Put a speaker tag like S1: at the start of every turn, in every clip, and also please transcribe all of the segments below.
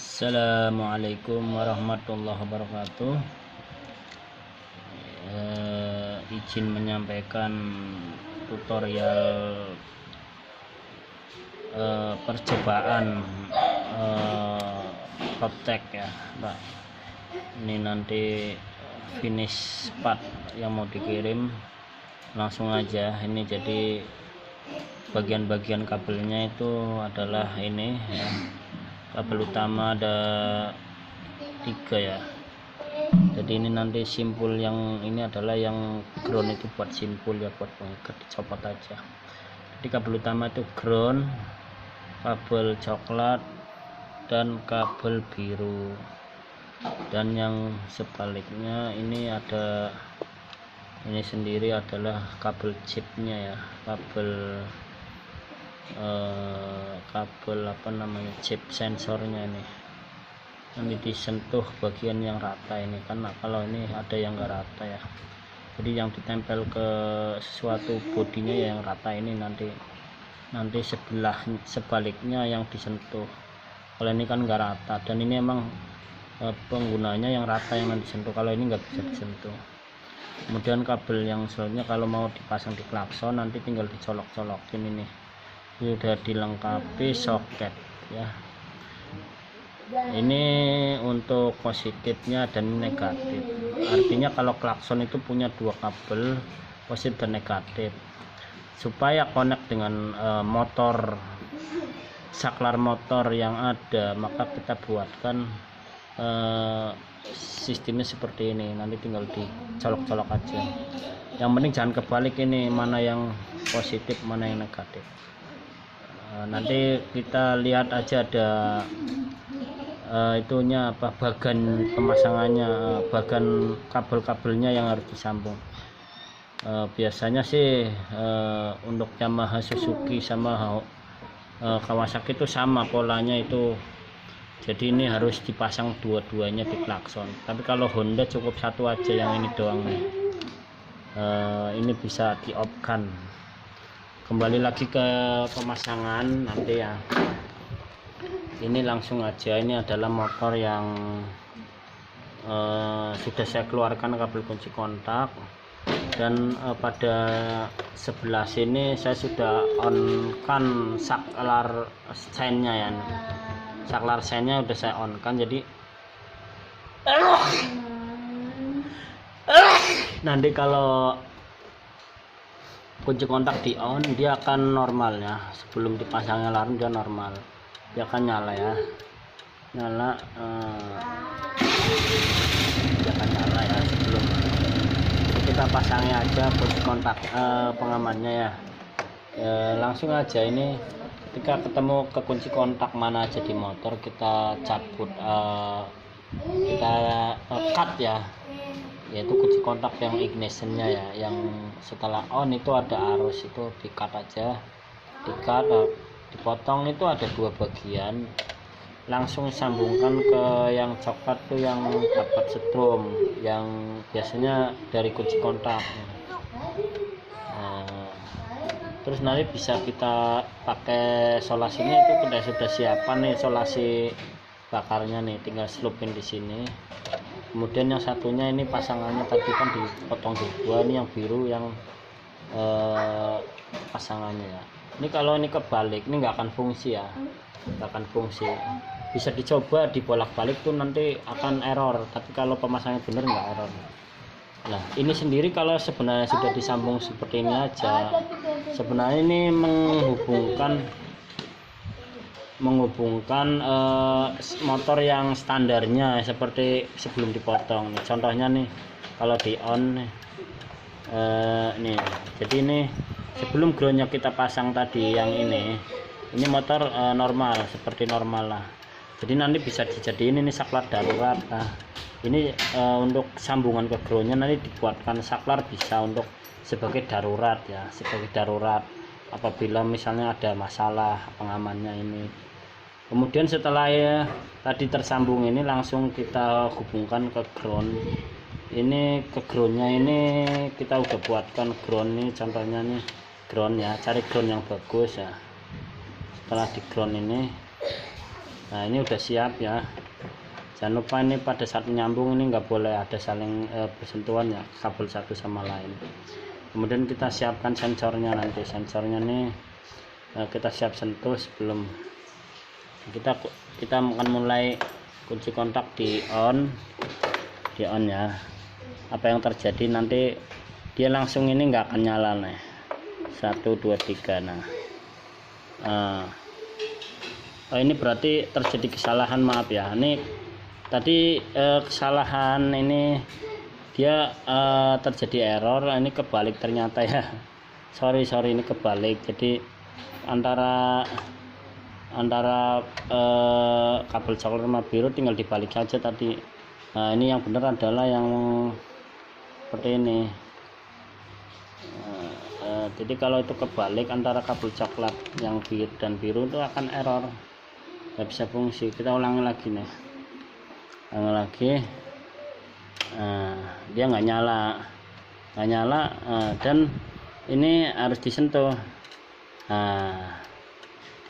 S1: Assalamualaikum warahmatullahi wabarakatuh. Izin menyampaikan tutorial percobaan proptek ya, Pak. Ini nanti finish part yang mau dikirim, langsung aja. Ini jadi bagian-bagian kabelnya itu adalah ini ya. Kabel utama ada 3 ya. Jadi ini nanti simpul yang ini adalah yang ground itu buat simpul ya, buat pengikat, dicopot aja. Jadi kabel utama itu ground, kabel coklat, dan kabel biru. Dan yang sebaliknya ini ada, ini sendiri adalah kabel chipnya ya, kabel apa namanya, chip sensornya ini. Nanti disentuh bagian yang rata ini kan, kalau ini ada yang enggak rata ya, jadi yang ditempel ke sesuatu bodinya ya yang rata ini, nanti sebaliknya yang disentuh. Kalau ini kan enggak rata, dan ini emang penggunanya yang rata yang disentuh, kalau ini enggak bisa disentuh. Kemudian kabel yang selanjutnya kalau mau dipasang di klakson, nanti tinggal dicolok-colokin ini sudah dilengkapi soket ya. Ini untuk positifnya dan negatif, artinya kalau klakson itu punya 2 kabel positif dan negatif. Supaya connect dengan motor, saklar motor yang ada, maka kita buatkan sistemnya seperti ini. Nanti tinggal dicolok-colok aja, yang penting jangan kebalik ini, mana yang positif mana yang negatif. Nanti kita lihat aja ada itunya apa, bagan pemasangannya, bagan kabel-kabelnya yang harus disambung. Biasanya sih untuk Yamaha, Suzuki sama Kawasaki itu sama polanya itu, jadi ini harus dipasang dua-duanya di klakson. Tapi kalau Honda cukup satu aja, yang ini doang nih. Ini bisa di off kan. Kembali lagi ke pemasangan nanti ya. Ini langsung aja, ini adalah motor yang sudah saya keluarkan kabel kunci kontak, dan pada sebelah sini saya sudah on kan saklar sennya ya. Saklar sennya udah saya on kan, jadi nanti kalau kunci kontak di on, dia akan normal ya. Sebelum dipasangnya alarm dia normal, dia akan nyala ya, dia akan nyala ya sebelum. Jadi kita pasangnya aja kunci kontak pengamannya ya. Langsung aja ini, ketika ketemu ke kunci kontak mana aja di motor, kita cabut, kita cut ya, yaitu kunci kontak yang ignitionnya ya, yang setelah on itu ada arus, itu di cut aja, di cut, dipotong. Itu ada 2 bagian, langsung sambungkan ke yang coklat tuh, yang dapat setrum, yang biasanya dari kunci kontak. Terus nanti bisa kita pakai solasinya, itu sudah siapan nih solasi bakarnya nih, tinggal selupin di sini. Kemudian yang satunya ini pasangannya tadi kan dipotong di 2, ini yang biru yang pasangannya ya. Ini kalau ini kebalik ini nggak akan fungsi ya, nggak akan fungsi. Bisa dicoba dibolak-balik tuh nanti akan error, tapi kalau pemasangannya bener nggak error. Nah ini sendiri kalau sebenarnya sudah disambung seperti ini aja, sebenarnya ini menghubungkan motor yang standarnya seperti sebelum dipotong nih. Contohnya nih kalau di on nih, jadi ini sebelum groundnya kita pasang tadi yang ini motor normal, seperti normal lah. Jadi nanti bisa dijadiin ini saklar darurat. Nah ini untuk sambungan ke groundnya nanti dibuatkan saklar, bisa untuk sebagai darurat ya, sebagai darurat apabila misalnya ada masalah pengamannya ini. Kemudian setelah ya tadi tersambung ini, langsung kita hubungkan ke ground. Ini ke groundnya ini kita udah buatkan ground nih, contohnya nih ground ya, cari ground yang bagus ya. Setelah di ground ini Nah ini udah siap ya. Jangan lupa ini pada saat menyambung ini nggak boleh ada saling bersentuhan ya, kabel satu sama lain. Kemudian kita siapkan sensornya, nanti sensornya nih kita siap sentuh sebelum kita akan mulai kunci kontak di on ya. Apa yang terjadi nanti dia langsung ini nggak akan nyala nih. 1 2 3. Oh, ini berarti terjadi kesalahan, maaf ya. Ini tadi kesalahan ini dia terjadi error, ini kebalik ternyata ya. Sorry ini kebalik. Jadi antara kabel coklat sama biru tinggal dibalik saja tadi. Nah ini yang benar adalah yang seperti ini. Jadi kalau itu kebalik antara kabel coklat yang biru itu akan error, nggak bisa fungsi. Kita ulangi lagi nih, dia nggak nyala dan ini harus disentuh.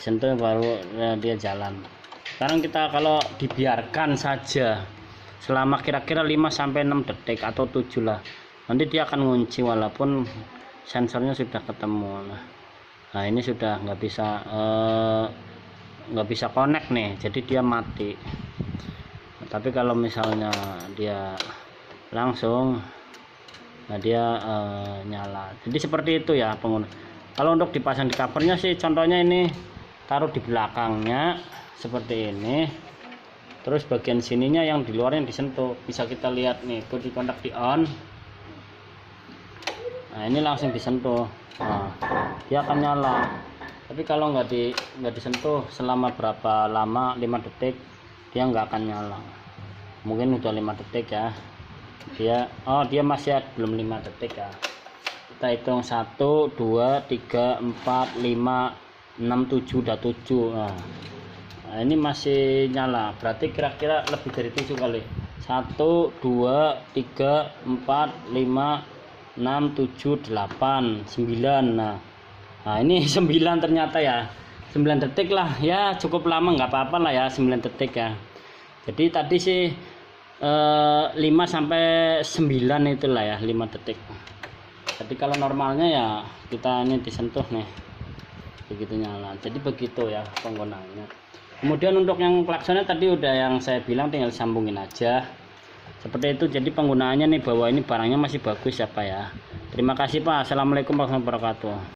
S1: Disentuh baru dia jalan. Sekarang kita kalau dibiarkan saja selama kira-kira 5-6 detik atau 7 lah, nanti dia akan ngunci walaupun sensornya sudah ketemu. Nah ini sudah nggak bisa connect nih, jadi dia mati. Tapi kalau misalnya dia langsung, nah dia nyala. Jadi seperti itu ya pengguna. Kalau untuk dipasang di covernya sih contohnya ini taruh di belakangnya seperti ini, terus bagian sininya yang di luarnya disentuh. Bisa kita lihat nih, kunci kontak di on. Nah ini langsung disentuh, nah, dia akan nyala. Tapi kalau nggak disentuh selama berapa lama, 5 detik, dia nggak akan nyala. Mungkin udah 5 detik ya, dia masih belum 5 detik ya. Kita hitung 1 2 3 4 5 6 7, udah 7. Nah ini masih nyala, berarti kira-kira lebih dari 7 kali. 1 2 3 4 5 6 7 8 9. Nah ini 9 ternyata ya. 9 detik lah ya, cukup lama, nggak apa-apa lah ya 9 detik ya. Jadi tadi sih 5 sampai 9 itulah ya, 5 detik. Jadi kalau normalnya ya kita ini disentuh nih, begitu nyala. Jadi begitu ya penggunaannya. Kemudian untuk yang klaksonnya tadi udah yang saya bilang, tinggal sambungin aja seperti itu. Jadi penggunaannya nih, bahwa ini barangnya masih bagus ya Pak ya. Terima kasih Pak. Assalamualaikum warahmatullahi wabarakatuh.